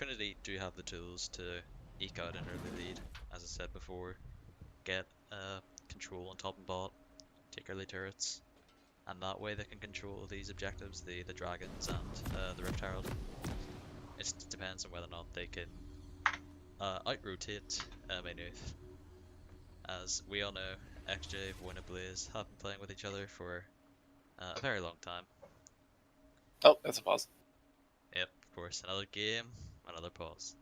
Trinity do have the tools to eke out an early lead, as I said before, get control on top and bot, take early turrets, and that way they can control these objectives, the dragons and the Rift Herald. It just depends on whether or not they can out-rotate Maynooth. As we all know, XJ, Void and Blaze have been playing with each other for a very long time. Oh, that's a pause. Yep, of course, another game, another pause.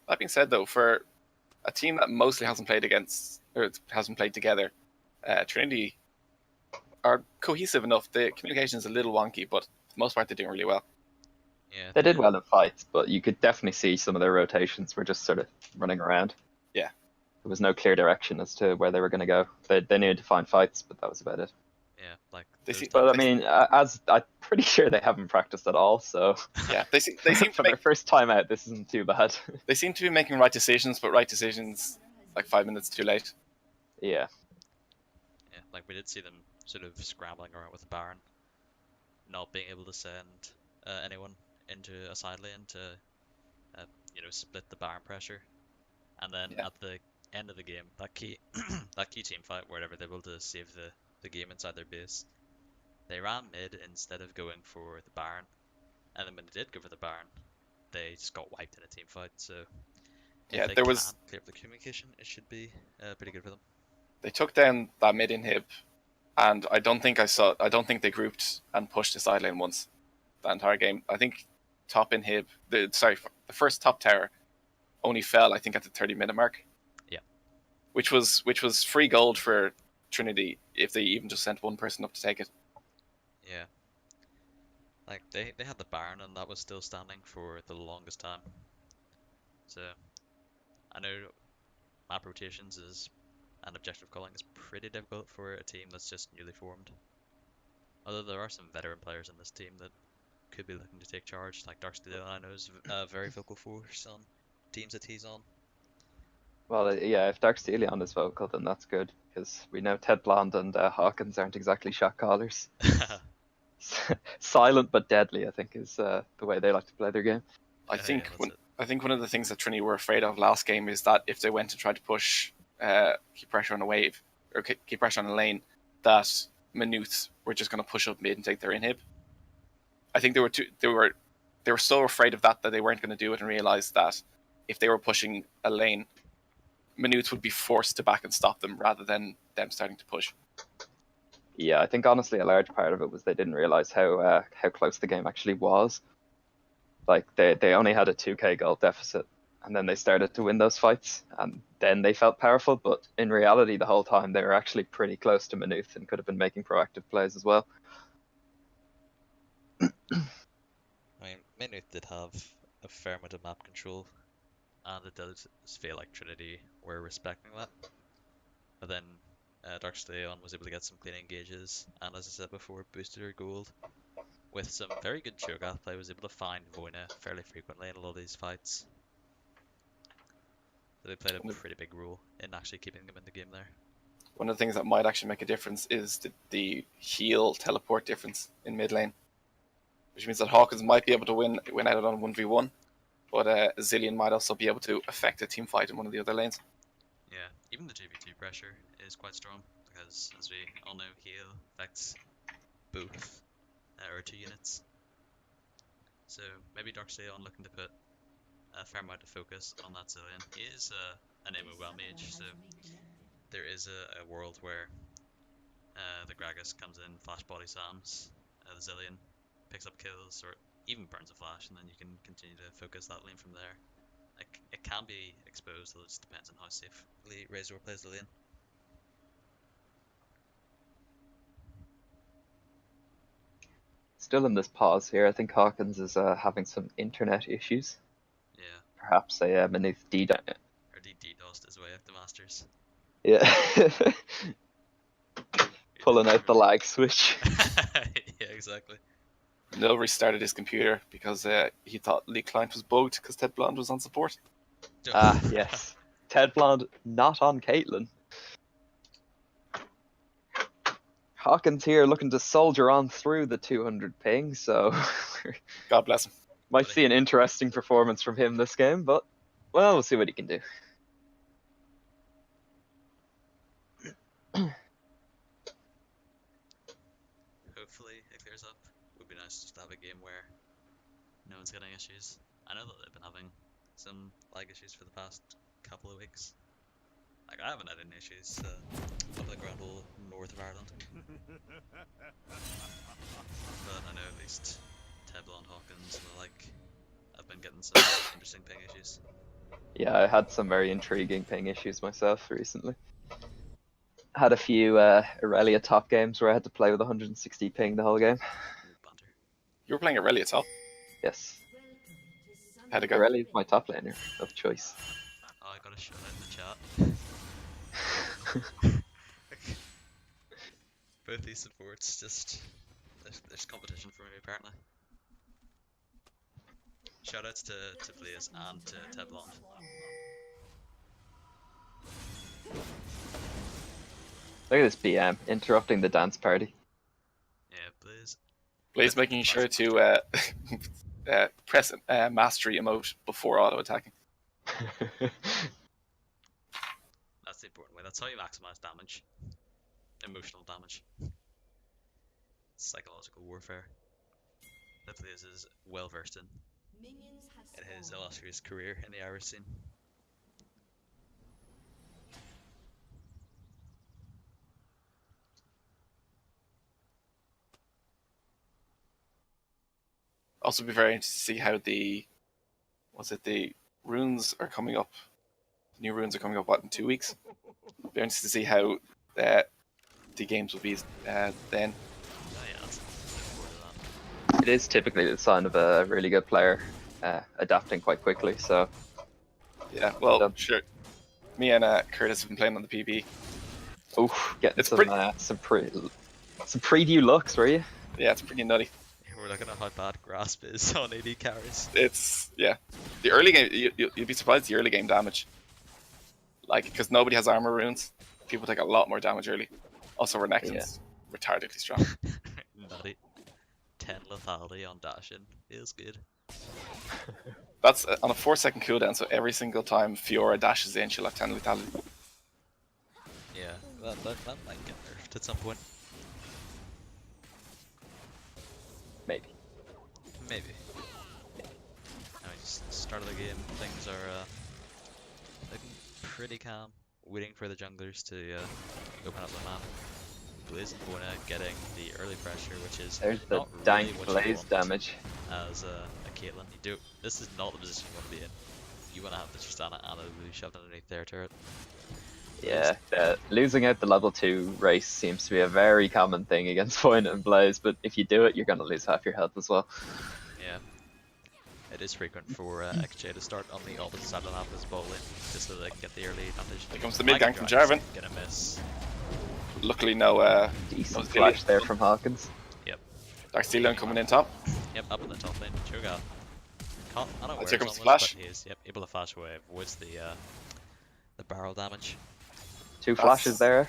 That being said, though, for a team that mostly hasn't played against or hasn't played together, Trinity are cohesive enough. The communication is a little wonky, but for the most part, they're doing really well. Yeah, They did well in fights, but you could definitely see some of their rotations were just sort of running around. Yeah. There was no clear direction as to where they were going to go. They needed to find fights, but that was about it. Yeah, like They see- But I mean, as I'm pretty sure they haven't practiced at all, so Yeah, they seem to for their make, first time out, this isn't too bad. they seem to be making right decisions, but right decisions like 5 minutes too late. Yeah. Yeah, like we did see them sort of scrambling around with the Baron, not being able to send anyone into a side lane to, split the Baron pressure, and then Yeah. at the end of the game, that key that key team fight where they were able to save the game inside their base, they ran mid instead of going for the Baron, and then when they did go for the Baron, they just got wiped in a team fight. So if Yeah, they there can was- clear up the communication, it should be pretty good for them. They took down that mid inhib, and I don't think they grouped and pushed the side lane once that entire game. I think top inhib, the first top tower only fell, I think, at the 30-minute mark. Yeah. Which was free gold for Trinity if they even just sent one person up to take it. Yeah. Like they had the Baron and that was still standing for the longest time. So I know map rotations and objective calling is pretty difficult for a team that's just newly formed. Although there are some veteran players in this team that could be looking to take charge, like Darksteel I know is a very vocal force on teams that he's on. Well, yeah, if Darkstelion is vocal, then that's good, because we know Ted Blond and Hawkins aren't exactly shot callers. Silent but deadly, I think, is the way they like to play their game. I Yeah, think that's it. I think one of the things that Trinity were afraid of last game is that if they went to try to push, keep pressure on a wave or keep pressure on a lane, that Maynooth were just going to push up mid and take their inhib. I think they were so afraid of that they weren't going to do it and realized that if they were pushing a lane, Maynooth would be forced to back and stop them rather than them starting to push. Yeah, I think honestly a large part of it was they didn't realize how close the game actually was. Like they only had a 2k goal deficit, and then they started to win those fights, and then they felt powerful. But in reality, the whole time they were actually pretty close to Maynooth and could have been making proactive plays as well. I mean, Maynooth did have a fair amount of map control, and it does feel like Trinity were respecting that. But then Darksteel was able to get some clean engages, and as I said before, boosted her gold. With some very good Cho'Gath play, was able to find Voina fairly frequently in a lot of these fights. So they played a pretty big role in actually keeping them in the game there. One of the things that might actually make a difference is the heal teleport difference in mid lane, which means that Hawkins might be able to win out on 1v1, but Zillion might also be able to affect a team fight in one of the other lanes. Yeah, even the 2v2 pressure is quite strong, because as we all know, heal affects both or 2 units. So maybe Darksteel looking to put a fair amount of focus on that Zillion. He is an MOL mage, so there is a world where the Gragas comes in, flash body Sams, the Zillion picks up kills, or even burns a flash, and then you can continue to focus that lane from there. Like, it can be exposed, it just depends on how safely Razor plays the lane. Still in this pause here, I think Hawkins is having some internet issues. Yeah, Perhaps a Maynooth D. or DDoSed his way up the Masters. Yeah. Pulling out the lag switch. Yeah, exactly. Nil restarted his computer because he thought League Client was bugged because Ted Blond was on support. Ah, yes. Ted Blond not on Caitlyn. Hawkins here looking to soldier on through the 200 ping, so God bless him. might see an interesting performance from him this game, but well, we'll see what he can do. Hopefully it clears up. It would be nice just to have a game where no one's getting issues. I know that they've been having some lag issues for the past couple of weeks. Like, I haven't had any issues up like around all north of Ireland. But I know at least Tebble and Hawkins and the like have been getting some interesting ping issues. Yeah, I had some very intriguing ping issues myself recently. Had a few Aurelia top games where I had to play with 160 ping the whole game. Banter. You were playing Aurelia top? Yes. How'd it go? Aurelia is my top laner of choice. Oh, I got a shout out in the chat. Both these supports, just there's competition for me apparently. Shoutouts to Blaze and to Teblond. Look at this BM interrupting the dance party. Yeah, Blaze. Blaze making sure to press mastery emote before auto attacking. That's the important way. That's how you maximize damage. Emotional damage. Psychological warfare. That Blaze is well versed in his illustrious career in the Irish scene. Also, be very interested to see how the runes are coming up. The new runes are coming up in 2 weeks. Be interested to see how the games will be then. Oh yeah, that's looking forward to that. It is typically the sign of a really good player adapting quite quickly, so Yeah, well, sure. Me and Curtis have been playing on the PB. oof, getting It's some pretty- some preview looks, were you? Yeah, it's pretty nutty. We're looking at how bad Grasp is on AD carries. It's, yeah. The early game, you'd be surprised the early game damage. Like, because nobody has armor runes, people take a lot more damage early. Also, Renekton's retardedly strong. Nutty. 10 lethality on dash in. Feels good. That's on a 4-second cooldown, so every single time Fiora dashes in, she'll have 10 lethality. Yeah, that might get nerfed at some point. Maybe. Maybe. I mean, just start of the game, things are looking pretty calm. Waiting for the junglers to open up the map. Blaze and Bona getting the early pressure, which is There's the not really dank what you Blaze want damage. as a Caitlyn. This is not the position you want to be in. You want to have the Tristana and a Lulu shoved underneath their turret. Yeah, losing out the level 2 race seems to be a very common thing against Point and Blaze, but if you do it, you're going to lose half your health as well. Yeah. It is frequent for XJ to start on the opposite side of the map as bot lane, just so they can get the early advantage. Here comes the mid gank from Jarvan. Gonna miss. Luckily, no Decent no flash there from Hawkins. Darkstelion coming in top. Yep, up in the top lane. Cho'Gath. I don't know where Here it's comes the on flash. but he is able to flash away, avoids the barrel damage. 2 flashes there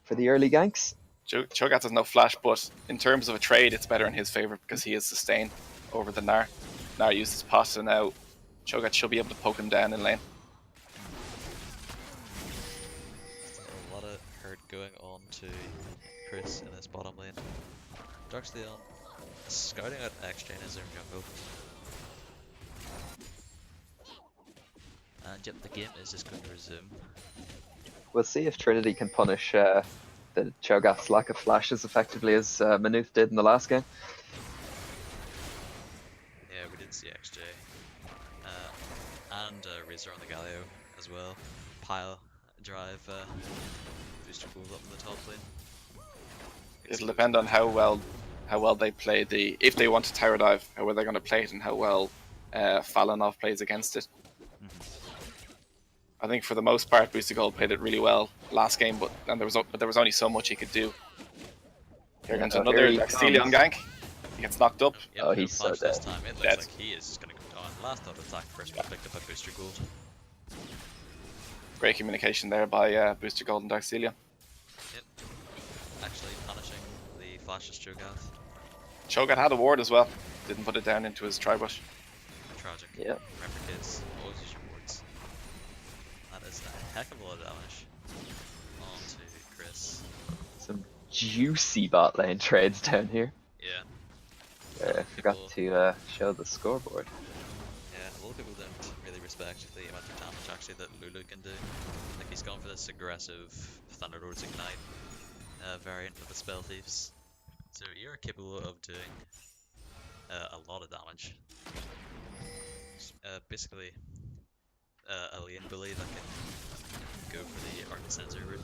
for the early ganks. Cho'Gath has no flash, but in terms of a trade, it's better in his favor because he is sustained over the Gnar. Gnar uses pot, so now Cho'Gath should be able to poke him down in lane. A lot of hurt going on to Chris in his bottom lane. Darkstelion scouting out XJ in his own jungle. And yep, the game is just going to resume. We'll see if Trinity can punish the Cho'Gath's lack of flash as effectively as Maynooth did in the last game. Yeah, we did see XJ. And Razor on the Galio as well. Pile, drive, booster pools up in the top lane. It'll depend on how well they play if they want to tower dive, how well they're going to play it, and how well Falanov plays against it. I think for the most part, Booster Gold played it really well last game, but there was only so much he could do. Here comes another Darkstelion gank. He gets knocked up. Yep, Oh, no he's so flash this dead. time. It looks Dead. like he is just going to go down. Last auto attack, first one picked up by Booster Gold. Great communication there by Booster Gold and Darkstelion. Yep. actually punishing the flashless Cho'Gath. Cho'Gath had a ward as well. Didn't put it down into his tri-bush. Tragic. Yeah. Remember kids, always use your wards. That is a heck of a lot of damage. On to Chris. Some juicy bot lane trades down here. Yeah. I forgot to show the scoreboard. Yeah, a lot of people don't really respect the amount of damage actually that Lulu can do. Like he's gone for this aggressive Thunderlord's Ignite variant of the Spell Thieves. So you're capable of doing a lot of damage. Basically, a lane bully that can go for the Arc Sensor route.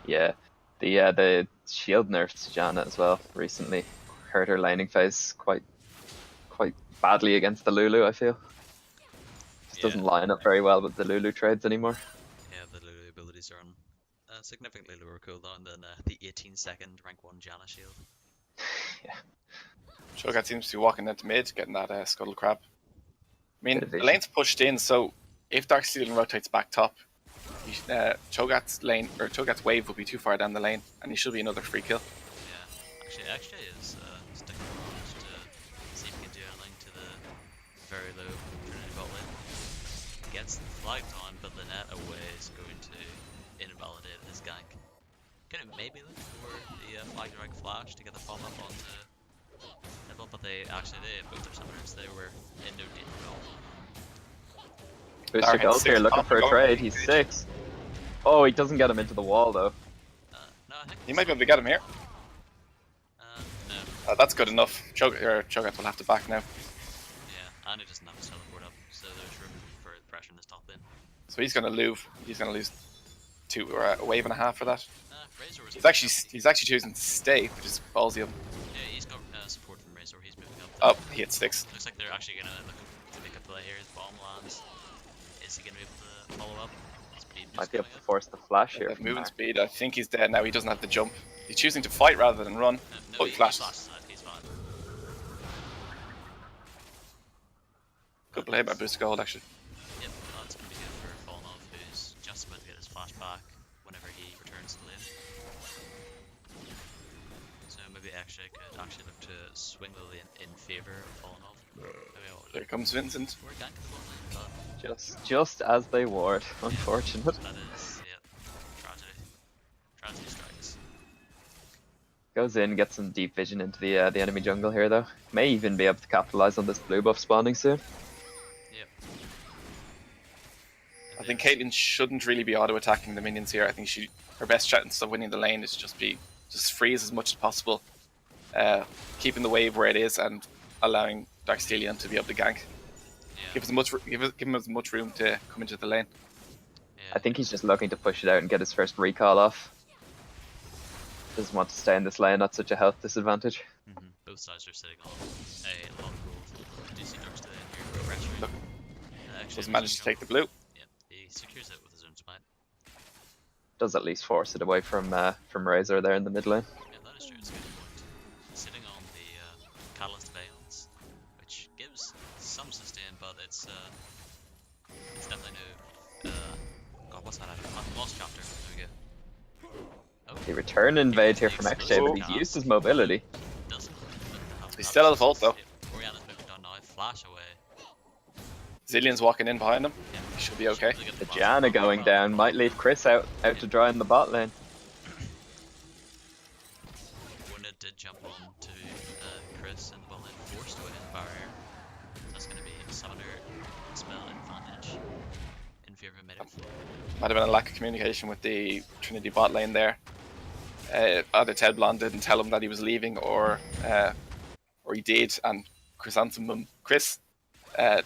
Yeah, the shield nerfed to Janna as well recently hurt her laning phase quite badly against the Lulu. I feel just doesn't line up very well with the Lulu trades anymore. Yeah, the Lulu abilities are on significantly lower cooldown than the 18-second rank 1 Janna shield. Yeah. Cho'Gath seems to be walking into mid, getting that scuttle crab. I mean, Bit of the vision. lane's pushed in, so if Darksteel rotates back top, Cho'Gath's lane or Cho'Gath's wave will be too far down the lane, and he should be another free kill. Yeah, actually, is sticking around to see if he can do anything to the very low Trinity bot lane. Gets the flag down, but the net away is going to invalidate his gank. Can it maybe look for the flag direct flash to get the pop up onto Nibble, but they actually did. Both their summoners, they were in no danger at all. Booster Dark Gold hit here 6 looking top, for a going. trade. He's 6. Oh, he doesn't get him into the wall though. No, I think He might be able to get him here. no. That's good enough. Cho'Gath will have to back now. Yeah, and he doesn't have his teleport up, so there's room for pressure in his top lane. So he's going to lose. He's going to lose a wave and a half for that. Razor was He's actually choosing to stay, which is ballsy of him. Yeah, he's got support from Razor. He's moving up. Oh, he hit 6. Looks like they're actually gonna look to make a play here. His bomb lands. Is he gonna be able to follow up? Speed Might just be able coming to up. force the flash here. That from moving Mark. speed. I think he's dead now. He doesn't have the jump. He's choosing to fight rather than run. No, Oh, he flashes. flashes out. He's fine. Good play by Booster Gold, actually. Yep, that's gonna be good for Fallenov, who's just about to get his flash back whenever he returns to lane. So maybe actually could actually look to swing the lane in favor of Fallenov. There comes Vincent. We're ganking the bot lane, but Just as they ward. Unfortunate. that is, yeah, tragedy. Tragedy strikes. Goes in, gets some deep vision into the enemy jungle here though. May even be able to capitalize on this blue buff spawning soon. Yep. I think Caitlyn shouldn't really be auto-attacking the minions here. I think her best chance of winning the lane is just freeze as much as possible, keeping the wave where it is and allowing Darkstelion to be able to gank. Yeah. Give him as much room to come into the lane. Yeah. I think he's just looking to push it out and get his first recall off. Doesn't want to stay in this lane at such a health disadvantage. Both sides are sitting on a lot of gold. Do you see Darkstelion here pressuring? Look, Actually, doesn't manage to take the blue. Yep, he secures it with his own smite. Does at least force it away from Razor there in the mid lane. Yeah, that is true. It's a good point. Sitting on the Catalyst Veils, which gives some sustain, but it's definitely no. God, what's that? Lost chapter. There we go. Oh, He return invade here from XJ, but he's used his mobility. doesn't. He's still out of ult, though. Oriana's moving down now. Flash away. Zillion's walking in behind him. Yeah, He should be okay. The Janna going down might leave Chris out to dry in the bot lane. Wunda did jump on to Chris and the bot lane, forced away his barrier. That's going to be a summoner spell advantage in favor of Maynooth. Might have been a lack of communication with the Trinity bot lane there. Either Ted Blonde didn't tell him that he was leaving, or he did, and Chris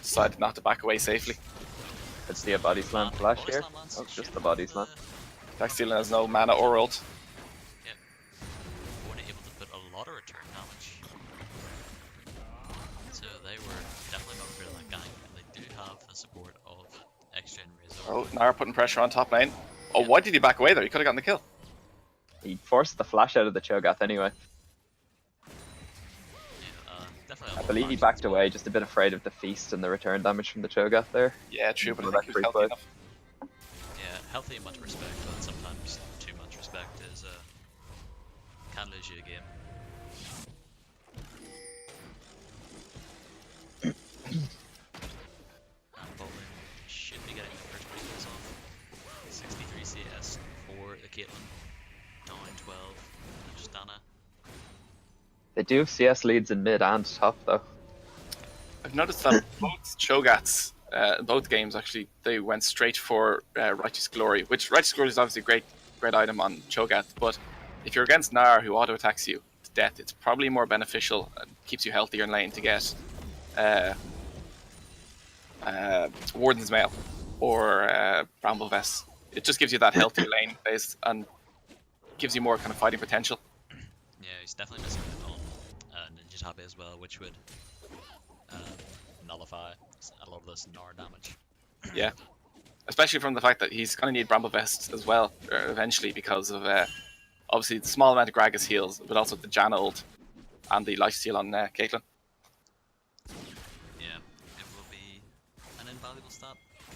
decided not to back away safely. Let's see a body slam flash here. Oh, just the body slam. Darkstelion has no mana or ult. Yep. Wunda able to put a lot of return damage. So they were definitely not afraid of that gang, and they do have the support of XJ and Razor. Oh, Nara putting pressure on top lane. Oh, why did he back away there? He could have gotten the kill. He forced the flash out of the Cho'Gath anyway. Yeah, definitely a I lot believe of he factions backed involved. away, just a bit afraid of the feast and the return damage from the Cho'Gath there. Yeah, true, but I Well, think he was that's healthy pretty enough. Yeah, healthy and much respect, but sometimes too much respect is Can't lose you a game. And Butler should be getting the first breakers off. 63 CS for the Caitlyn. Down 12. And just Dana. They do have CS leads in mid and top though. I've noticed that both Chogats, both games actually, they went straight for Righteous Glory, which Righteous Glory is obviously a great item on Cho'Gath, but if you're against Gnar who auto attacks you to death, it's probably more beneficial and keeps you healthier in lane to get Warden's Mail or Bramble Vest. It just gives you that healthier lane base and gives you more kind of fighting potential. Yeah, he's definitely missing it on Ninja Tabi as well, which would nullify a lot of this Gnar damage. Yeah, especially from the fact that he's going to need Bramble Vest as well eventually because of obviously the small amount of Gragas heals, but also the Janna ult and the lifesteal on Caitlyn. Yeah, it will be an invaluable stat.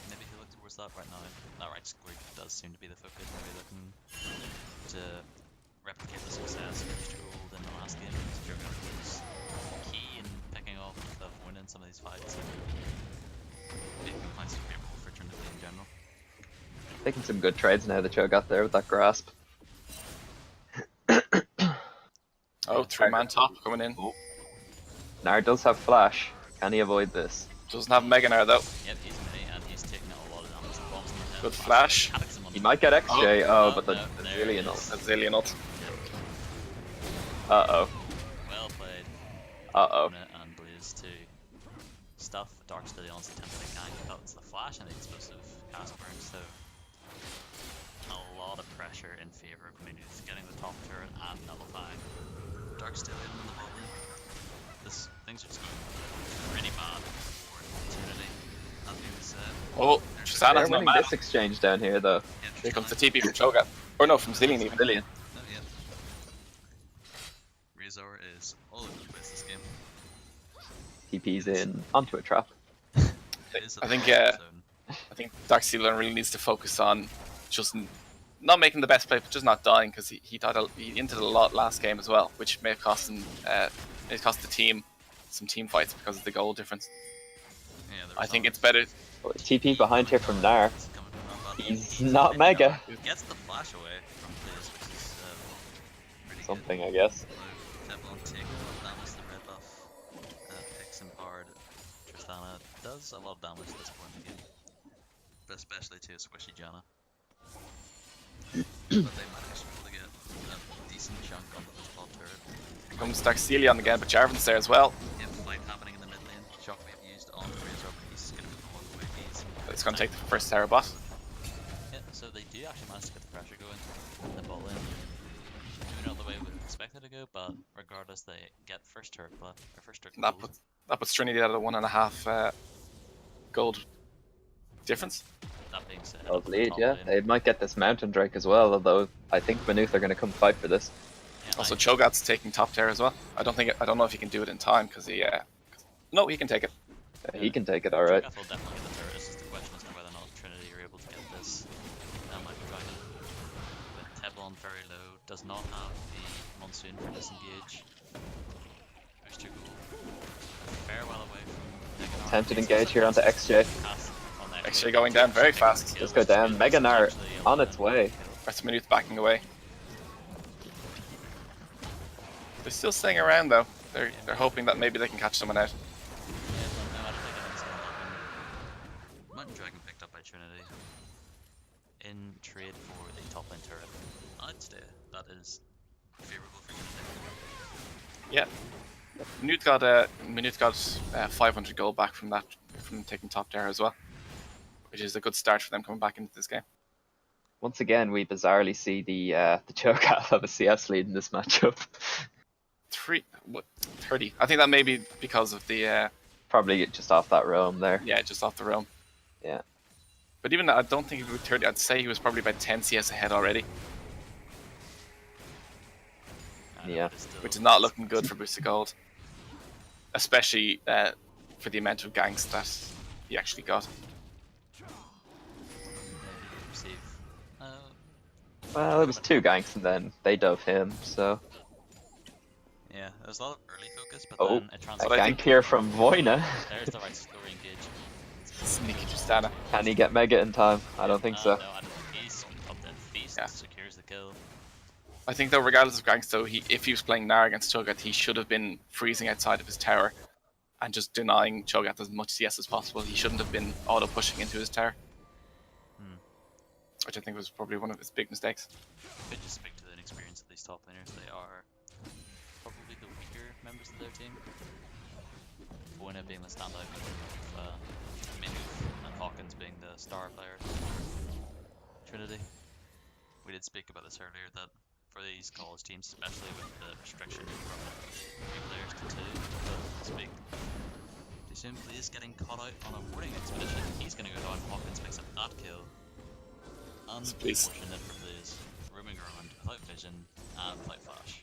Maybe he'll look towards that right now. That right square does seem to be the focus. Maybe looking to replicate the success of Mr. Gold in the last game. Cho'Gath was key in picking off winning some of these fights and making fights favorable for Trinity in general. Taking some good trades now, the Cho'Gath there with that grasp. Oh, 3-man top coming in. Gnar does have flash. Can he avoid this? Doesn't have Mega Gnar though. Yep, he's mini and he's taking a lot of damage. The bombs in the head. Good flash. He might get XJ. Oh, but the no, there Zillion it ult. is. That's Zillion ult. Uh-oh. Well played. Uh-oh. And Blaze to stuff Dark Stillion's attempting to gank. That was the flash and the explosive cast burn, so a lot of pressure in favour of Maynooth getting the top turret and nullifying Dark Stillion in the bottom. Things are just going really bad for Trinity. That being said, Oh, They're Tristana's not winning mad. this exchange down here though. yeah, Here comes the Tristana- TP from Cho'Gath. Or no, from Zillion even. Zillion. No, yeah. Razor is all over the place this game. TP's in onto a trap. It is a I think, threat zone. I think Dark Stillion's really needs to focus on just not making the best play, but just not dying because he entered a lot last game as well, which may have cost him, may cost the team some team fights because of the goal difference. Yeah, there I was think always- it's better. Oh, TP behind here from Gnar. It's coming from that bad. He's not mega. He gets the flash away from Blaze, which is pretty Something, I guess. good. Teflon taking a lot of damage, the red buff picks him hard. Tristana does a lot of damage at this point in the game, but especially to a squishy Janna. But they managed to get a decent chunk onto this top turret. Here comes Dark Stillion's again, but Jarvan's there as well. Yep, fight happening in the mid lane. Shockwave used on Razor, but he's going to be all the way. He's It's going to take the first Terra bot. yeah, so they do actually manage to get the pressure going in the bot lane. Maybe not the way we expected to go, but regardless, they get first turret blood, or first turret That gold. puts Trinity at a 1.5 gold difference. That being said, Gold lead, top yeah. lane, They might get this Mountain Drake as well, although I think Maynooth are going to come fight for this. yeah, Also, I- Cho'Gath's taking top tier as well. I don't know if he can do it in time because he. No, he can take it. He can take it, alright. Cho'Gath will definitely get the turret. It's just the question as to whether or not Trinity are able to get this. Micro Dragon with Teflon very low, does not have the Monsoon for disengage. There's two gold. Fair well away from Mega Gnar. Attempted It's engage also here onto cast XJ. on the XJ going down very fast. Let's go down. Mega Gnar on its way. That's Maynooth backing away. They're still staying around though. They're hoping that maybe they can catch someone out. Mountain Dragon picked up by Trinity in trade for the top lane turret. I'd say that is favourable for Trinity. Yeah. Maynooth got 500 gold back from taking top tier as well, which is a good start for them coming back into this game. Once again, we bizarrely see the Cho'Gath have a CS lead in this matchup. 30. I think that may be because of the Probably just off that roam there. just off the roam. Yeah. But even I don't think he was 30. I'd say he was probably about 10 CS ahead already, Yeah. which is not looking good for boosted gold, especially for the amount of ganks that he actually got. Receive. Well, it was 2 ganks and then they dove him, so Yeah, there's a lot of early focus, but Oh, then it a transfers. I gank think- here from Voina. There's the right story engage. Sneaky Justana. Can he get Mega in time? I don't think so. No, I don't think he's up then. Feast Yeah. secures the kill. I think though, regardless of ganks, though, if he was playing Gnar against Cho'Gath, he should have been freezing outside of his tower and just denying Cho'Gath as much CS as possible. He shouldn't have been auto pushing into his tower, which I think was probably one of his big mistakes. Could just speak to the inexperience of these top laners. They are probably the weaker members of their team. Buena being the standout, Maynooth and Hawkins being the star players for Trinity. We did speak about this earlier, that for these college teams, especially with the restriction from 3 players to 2, so to speak, Doom is getting caught out on a warning expedition. He's going to go down. Hawkins picks up that kill. Unfortunate for Blaze, roaming around without vision and without flash.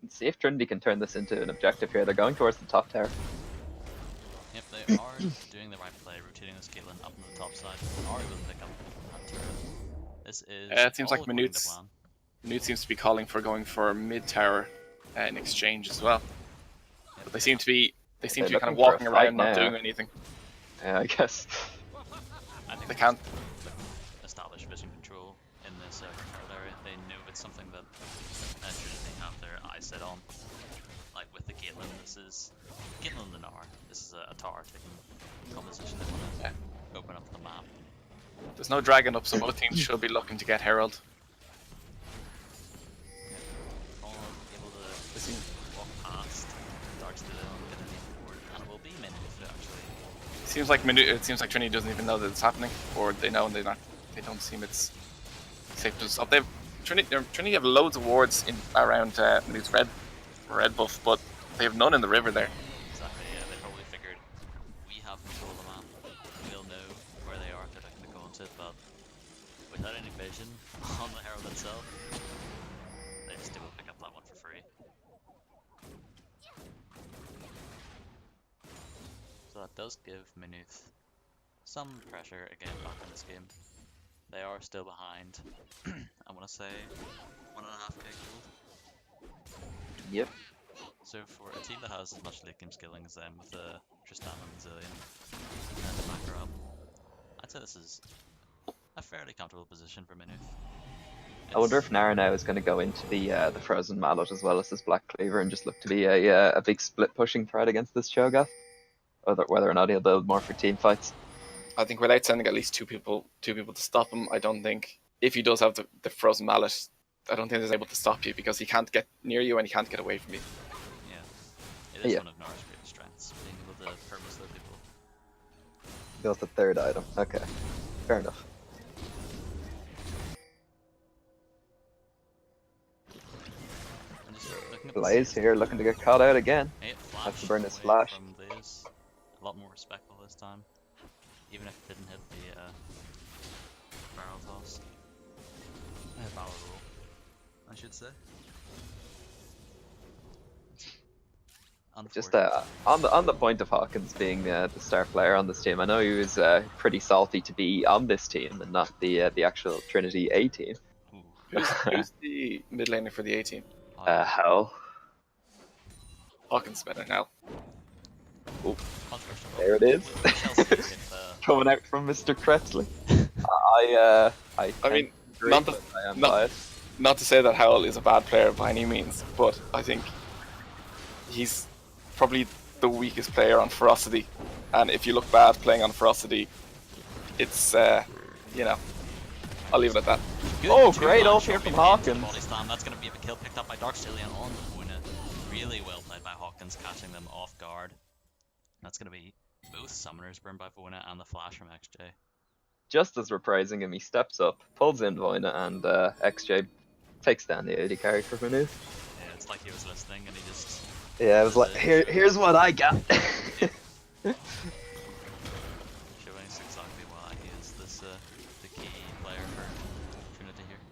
Let's see if Trinity can turn this into an objective here. They're going towards the top tower. Yep, they are doing the right play, rotating the Caitlyn up on the top side. They are able to pick up that turret. This is. It seems all like according to Maynooth's- plan. Maynooth seems to be calling for going for mid tower in exchange as well. Yep, But they seem to be They're kind of looking for a walking fight around, not now. doing anything. Yeah, I guess. I think They they can't. establish vision control in this control area. They know it's something that Trinity have their eyes set on. Like with the Caitlyn, this is Caitlyn and the Gnar. This is a tower taking composition. They want to open up the map. There's no dragon up, so both teams should be looking to get Herald. All able to walk past Darksteel and get any forward, and it will be Maynooth actually. It seems like Trinity doesn't even know that it's happening, or they know and they don't seem it's safe to stop. Trinity have loads of wards in around Maynooth's red buff, but they have none in the river there. Exactly, yeah, they probably figured we have control of the map. We'll know where they are if they're looking to go into it, but without any vision on the Herald itself, they just able to pick up that one for free. So that does give Maynooth some pressure again back in this game. They are still behind, I want to say 1.5k gold. Yep. So for a team that has as much late game skilling as them with Tristan and Zillion and to back her up, I'd say this is a fairly comfortable position for Maynooth. I wonder if Nara now is going to go into the Frozen Mallet as well as this Black Cleaver and just look to be a big split pushing threat against this Cho'Gath, whether or not he'll build more for team fights. I think without sending at least two people to stop him, I don't think, if he does have the Frozen Mallet, I don't think he's able to stop you because he can't get near you and he can't get away from you. Yeah, it is one of Nara's greatest strengths, being able to purpose those people. Goes the third item. Okay, fair enough. And just looking at the Blaze scenes, here looking to get caught out again. Hey, Has to burn his away flash. From Blaze. A lot more respectful this time, even if it didn't hit the barrel toss. Barrel roll, I should say. Just on the point of Hawkins being the star player on this team, I know he was pretty salty to be on this team and not the actual Trinity A team. Who's the mid laner for the A team? Hell. Hawkins better now. Oh, there it is. Coming out from Mr. Kretsley. I mean, agree, not but I am not- biased. Not to say that Howell is a bad player by any means, but I think he's probably the weakest player on Ferocity. And if you look bad playing on Ferocity, it's, you know, I'll leave it at that. Oh, great ult here from Hawkins. Body slam. That's going to be a kill picked up by Darksteel on Buena. Really well played by Hawkins, catching them off guard. That's going to be both summoners burned by Buena and the flash from XJ. Just as we're praising him, he steps up, pulls in Voina, and XJ takes down the AD carry for Maynooth. Yeah, it's like he was listening and he just... Yeah, I was like, here's what I got. Showing us exactly why he is the key player for Trinity here.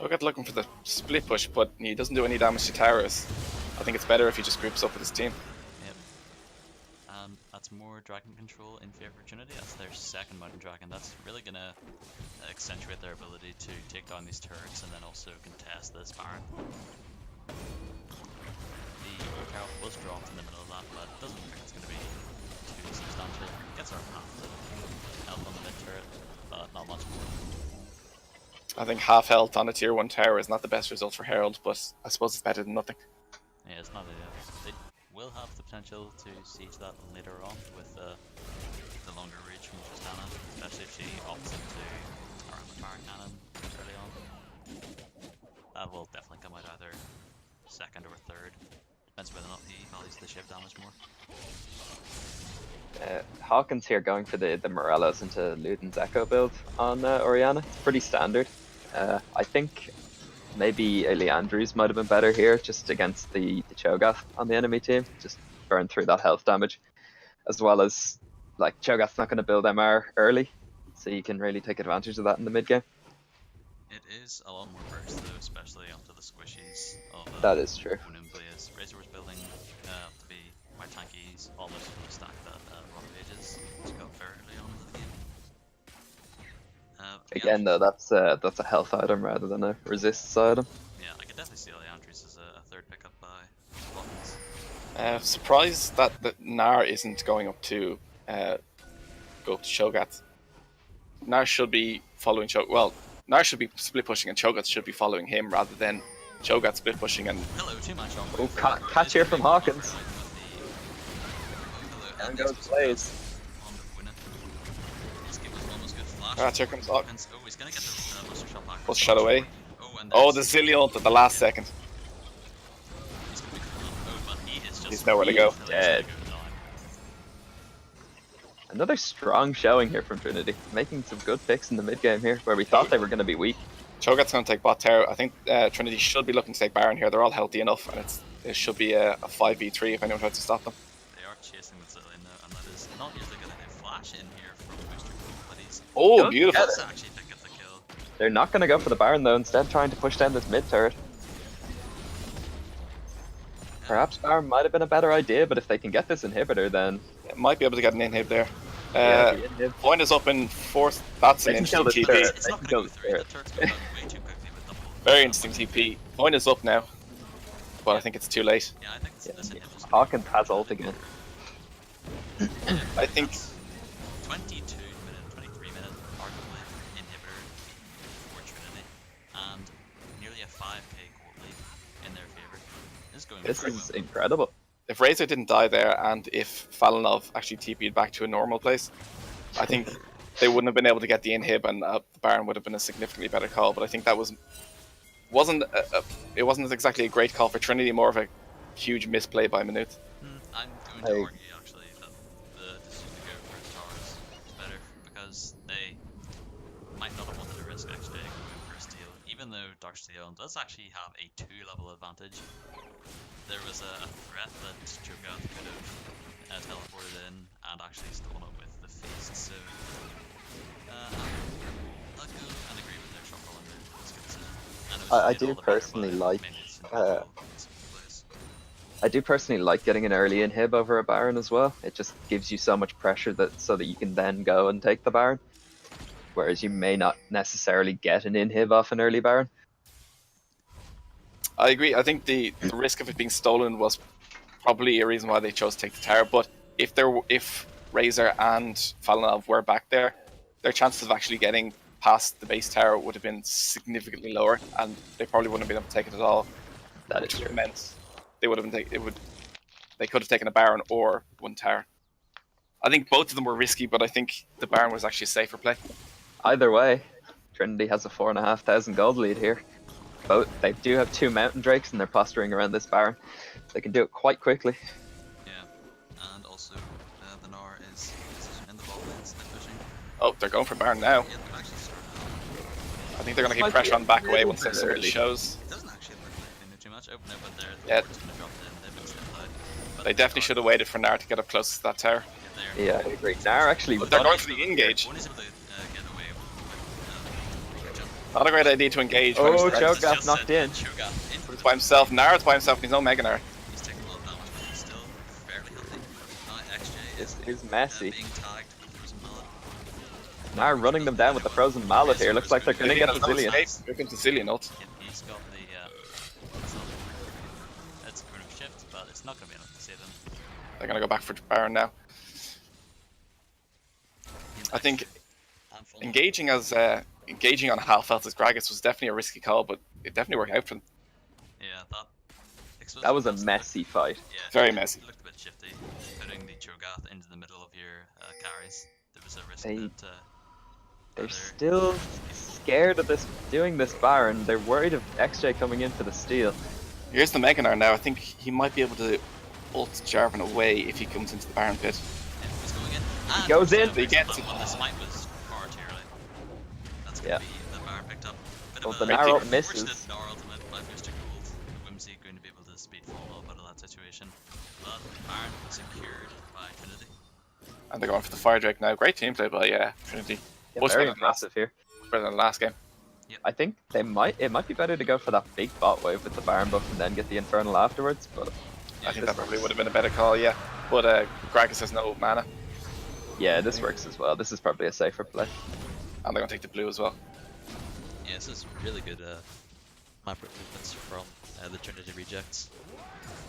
Cho'Gath looking for the split push, but he doesn't do any damage to towers. I think it's better if he just groups up with his team. Yep. That's more dragon control in favor of Trinity. That's their second mountain dragon. That's really going to accentuate their ability to take down these turrets and then also contest this Baron. The tower was dropped in the middle of that, but it doesn't look like it's going to be too substantial. Gets our half the health on the mid turret, but not much more. I think half health on a tier 1 tower is not the best result for Herald, but I suppose it's better than nothing. Yeah, it's not ideal. They will have the potential to siege that later on with the longer reach from Tristana, especially if she opts into our Fire Cannon early on. That will definitely come out either second or third. Depends whether or not he values the ship damage more. Hawkins here going for the Morellos into Luden's Echo build on Orianna. It's pretty standard. I think maybe a Leandrews might have been better here, just against the Cho'Gath on the enemy team. Just burn through that health damage. As well as, like, Cho'Gath's not going to build MR early, so you can really take advantage of that in the mid game. It is a lot more burst though, especially onto the squishies of That is true. Blaze. Razor was building to be quite tanky. He's almost going to stack that Rock of Ages to go fairly on into the game. Again, though, that's a health item rather than a resists item. Yeah, I could definitely see Leandrews as a third pickup by Hawkins. Surprised that Gnar isn't going up to go up to Cho'Gath. Gnar should be following Gnar should be split pushing and Cho'Gath should be following him rather than Cho'Gath split pushing and... Hello, too much on. Oh, catch here from Hawkins. And goes Blaze. Here comes Hawkins. Oh, he's gonna get the muster shot back. Was shot away. Oh, the Zillion at the last second. He's gonna be but he is just... He's nowhere to go. Dead. Another strong showing here from Trinity, making some good picks in the mid game here, where we thought they were going to be weak. Cho'Gath's going to take bot tower. I think Trinity should be looking to take Baron here. They're all healthy enough, and it should be a 5v3 if anyone tries to stop them. They are chasing the Zillion now, and that is not usually good. They flash in here from Booster, but he's... Oh, beautiful! Does actually pick up the kill. They're not going to go for the Baron though, instead trying to push down this mid turret. Perhaps Baron might have been a better idea, but if they can get this inhibitor, then... It might be able to get an inhib there. Point is up in fourth. That's an interesting TP. It's not going to go through. The turret's going way too quickly with double. Very interesting TP. Point is up now, but I think it's too late. Yeah, I think this inhib is... Hawkins has ult again. I think... 23-minute arguably inhibitor for Trinity, and nearly a 5k gold lead in their favour. This is incredible. If Razor didn't die there, and if Falinov actually TP'd back to a normal place, I think they wouldn't have been able to get the inhib, and the Baron would have been a significantly better call. But I think that wasn't exactly a great call for Trinity, more of a huge misplay by Maynooth. I'm going to argue actually that the decision to go for Towers is better, because they might not have wanted to risk actually going for a steal, even though Dark Steel does actually have a 2-level advantage. There was a threat that Cho'Gath could have teleported in and actually stolen it with the feast, so I'll go and agree with their shot call under this decision. I do personally like getting an early inhib over a Baron as well. It just gives you so much pressure so that you can then go and take the Baron, whereas you may not necessarily get an inhib off an early Baron. I agree. I think the risk of it being stolen was probably a reason why they chose to take the tower. But if Razor and Falinov were back there, their chances of actually getting past the base tower would have been significantly lower, and they probably wouldn't have been able to take it at all. That is true. Meant they would have been they could have taken a Baron or one tower. I think both of them were risky, but I think the Baron was actually a safer play. Either way, Trinity has a 4,500 gold lead here. They do have 2 Mountain Drakes and they're posturing around this Baron. They can do it quite quickly. Yeah, and also the Gnar is in the ball lanes, they're pushing. Oh, they're going for Baron now. Yeah, they're actually starting. I think they're going to keep pressure on back away once their sword shows. It doesn't actually look like they knew too much. Oh no, but the Yeah. ward's going to drop in, they've been stepped out. They definitely should have waited for Gnar to get up close to that tower. Yeah, I agree. Gnar actually... But they're going for the engage. One is able to get away with jump. Not a great idea to engage. Oh, Cho'Gath knocked in. It's by himself. Gnar's by himself. He's no Mega Gnar. He's taking a lot of damage, but he's still fairly healthy. Now XJ Is messy. being tagged with the Frozen Mallet. Gnar running them down with the Frozen Mallet here. Looks like they're going to get the Zillion. Here comes the Zillion ult. He's got the shift, but it's not going to be enough to save them. They're going to go back for Baron now. I think engaging on half health as Gragas was definitely a risky call, but it definitely worked out for them. Yeah, that was a messy fight. Yeah, very messy. It looked a bit shifty. Putting the Cho'Gath into the middle of your carries, there was a risk that they're still scared of doing this Baron. They're worried of XJ coming in for the steal. Here's the Meganar now. I think he might be able to ult Jarvan away if he comes into the Baron pit. Yeah, he's going in. He goes in. He gets it. The smite was far too early. That's going to be the Baron picked up. Well, the Nara misses. Nara ultimate by Mr. Gold. Whimsy going to be able to speed fall out of that situation. But Baron secured by Trinity. And they're going for the Fire Drake now. Great team play by Trinity. Yeah, very aggressive here. Better than the last game. Yep. I think it might be better to go for that big bot wave with the Baron buff and then get the Infernal afterwards, but I think that probably would have been a better call, yeah. But Gragas has no mana. Yeah, this works as well. This is probably a safer play. And they're going to take the blue as well. Yeah, this is really good map movements from the Trinity rejects.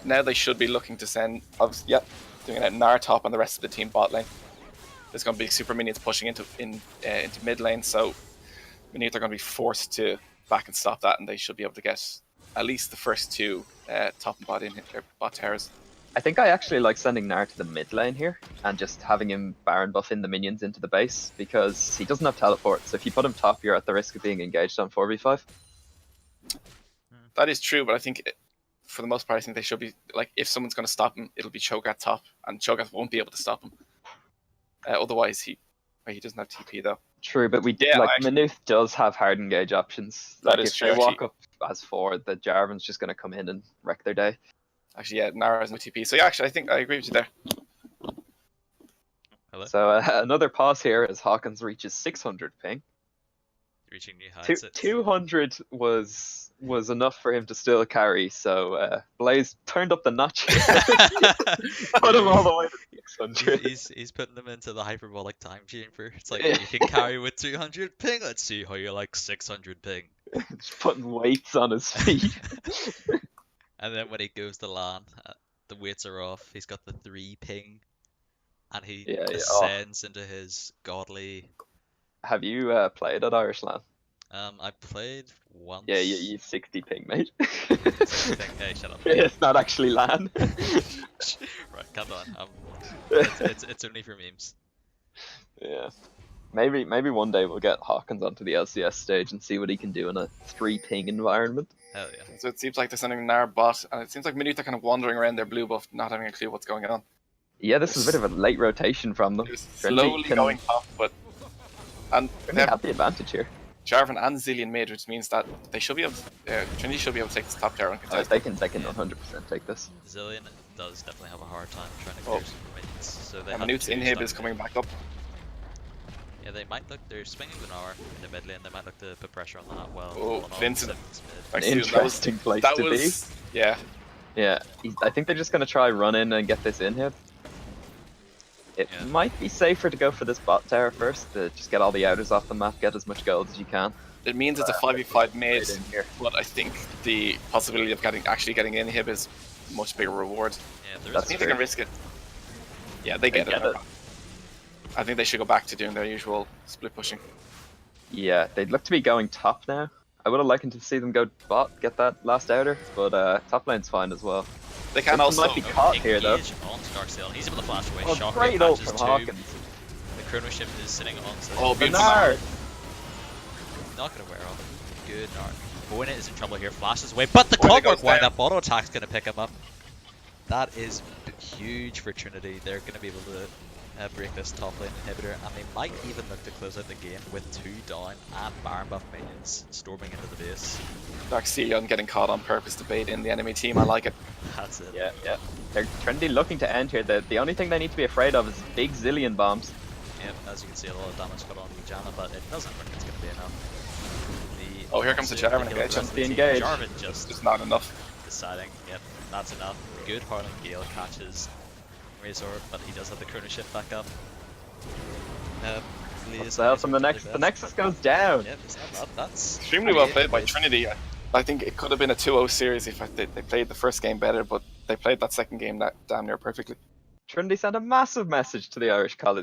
Now they should be looking to send, doing it Nar top and the rest of the team bot lane. There's going to be super minions pushing into mid lane, so Maynooth are going to be forced to back and stop that, and they should be able to get at least the first two top and bot in their bot towers. I think I actually like sending Nar to the mid lane here and just having him Baron buff in the minions into the base because he doesn't have teleport, so if you put him top you're at the risk of being engaged on 4v5. That is true, but I think for the most part I think they should be, like, if someone's going to stop him, it'll be Cho'Gath top, and Cho'Gath won't be able to stop him. Otherwise he doesn't have TP though. True, but Maynooth does have hard engage options. That like is if true, they walk up as 4, the Jarvan's just going to come in and wreck their day. Actually, yeah, Nara has no TP. So yeah, actually, I think I agree with you there. Hello? So another pause here as Hawkins reaches 600 ping. Reaching new heights. 200 was enough for him to still carry, so Blaze turned up the notch. Put him all the way to 600. He's putting them into the hyperbolic time chamber. It's like, you can carry with 200 ping, let's see how you like 600 ping. Just putting weights on his feet. And then when he goes to LAN, the weights are off, he's got the 3 ping, and he descends into his godly... Have you played at Irish LAN? I played once. Yeah, you 60 ping, mate. Hey, shut up. It's not actually LAN. Right, calm down. It's only for memes. Yeah. Maybe one day we'll get Hawkins onto the LCS stage and see what he can do in a 3 ping environment. Hell yeah. So it seems like they're sending Nar bot, and it seems like Maynooth are kind of wandering around their blue buff, not having a clue what's going on. Yeah, this is a bit of a late rotation from them. Slowly going top, but... And they have the advantage here. Jarvan and Zillion mid, which means that they should be able to, Trinity should be able to take this top tower. They can 100% take this. Zillion does definitely have a hard time trying to clear some minions. So they Maynooth's inhib is coming back up. Yeah, they might look, they're swinging the Nara in the mid lane, they might look to put pressure on that well. Oh, Vincent. An interesting place to be. Yeah. Yeah, I think they're just going to try run in and get this inhib. It might be safer to go for this bot tower first, to just get all the outers off the map, get as much gold as you can. It means it's a 5v5 mid, but I think the possibility of actually getting inhib is a much bigger reward. Yeah, I think they can risk it. Yeah, they get it. I think they should go back to doing their usual split pushing. Yeah, they'd look to be going top now. I would have liked to see them go bot, get that last outer, but top lane's fine as well. They can also might be caught here though. On Darksail, he's able to flash away. Oh, great ult from Hawkins. The chrono shift is sitting on. So oh, beautiful. Not gonna wear off. Good Nar. Boyna is in trouble here. Flashes away, but the clockwork wind up auto attack's gonna pick him up. That is huge for Trinity. They're gonna be able to break this top lane inhibitor, and they might even look to close out the game with 2 down and Baron buff minions storming into the base. Darkseid getting caught on purpose to bait in the enemy team. I like it. That's it. Yeah. They're Trinity looking to end here. The only thing they need to be afraid of is big Zillion bombs. Yep, as you can see, a lot of damage got on Janna, but it doesn't look like it's going to be enough. Oh, here comes the Jarvan engage. The engage. Jarvan just not enough. Deciding, yep, that's enough. Good Harlan Gale catches Razor, but he does have the chrono shift back up. What's the help from the Nexus? The Nexus goes down. Yep, that's extremely well played by Trinity. I think it could have been a 2-0 series if they played the first game better, but they played that second game that damn near perfectly. Trinity sent a massive message to the Irish College